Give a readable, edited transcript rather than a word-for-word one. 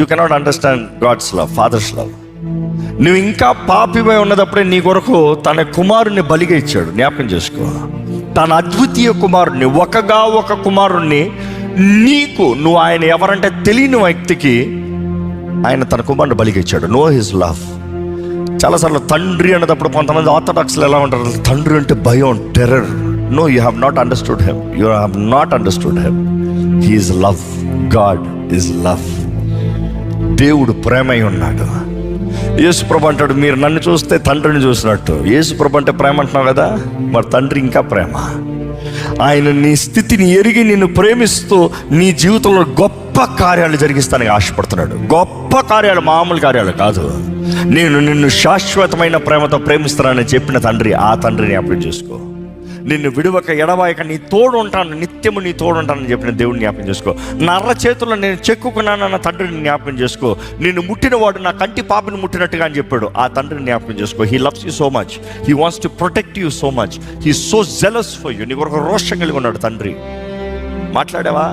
You cannot understand God's love, father's love. నువ్వు ఇంకా పాపివై ఉన్నదప్పుడే నీ కొరకు తన కుమారుణ్ణి బలిగా ఇచ్చాడు. జ్ఞాపకం చేసుకో, తన అద్వితీయ కుమారుణ్ణి, ఒక కుమారుణ్ణి నీకు, నువ్వు ఆయన ఎవరంటే తెలియని వ్యక్తికి ఆయన తన కుమారుని బలిగా ఇచ్చాడు. No his love. చాలాసార్లు తండ్రి అన్నదప్పుడు కొంతమంది ఆర్థడాక్స్లు ఎలా ఉంటారు, తండ్రి అంటే భయం, terror. No, you have not understood him. You have not understood him. He is love. God is love. దేవుడు ప్రేమై ఉన్నాడు. యేసుప్రభు అంటాడు, మీరు నన్ను చూస్తే తండ్రిని చూసినట్టు. యేసుప్రభు అంటే ప్రేమ అంటున్నావు కదా, మరి తండ్రి ఇంకా ప్రేమ. ఆయన నీ స్థితిని ఎరిగి నిన్ను ప్రేమిస్తూ నీ జీవితంలో గొప్ప కార్యాలు జరిగిస్తానికి ఆశపడుతున్నాడు. గొప్ప కార్యాలు, మామూలు కార్యాలు కాదు. నేను నిన్ను శాశ్వతమైన ప్రేమతో ప్రేమిస్తున్నానని చెప్పిన తండ్రి, ఆ తండ్రిని జ్ఞాపకం చేసుకో. నిన్ను విడువక ఎడబాయక నీ తోడు ఉంటాను, నిత్యము నీ తోడు ఉంటానని చెప్పిన దేవుడిని జ్ఞాపకం చేసుకో. నర్ర చేతుల్లో నేను చెక్కుకున్నానన్న తండ్రిని జ్ఞాపకం చేసుకో. నిన్ను ముట్టినవాడు నా కంటి పాపని ముట్టినట్టుగా అని చెప్పాడు, ఆ తండ్రిని జ్ఞాపకం చేసుకో. He loves you so much. He wants to protect you so much. He so jealous for you. నీ కొరకు రోషం కలిగి ఉన్నాడు తండ్రి. మాట్లాడావా?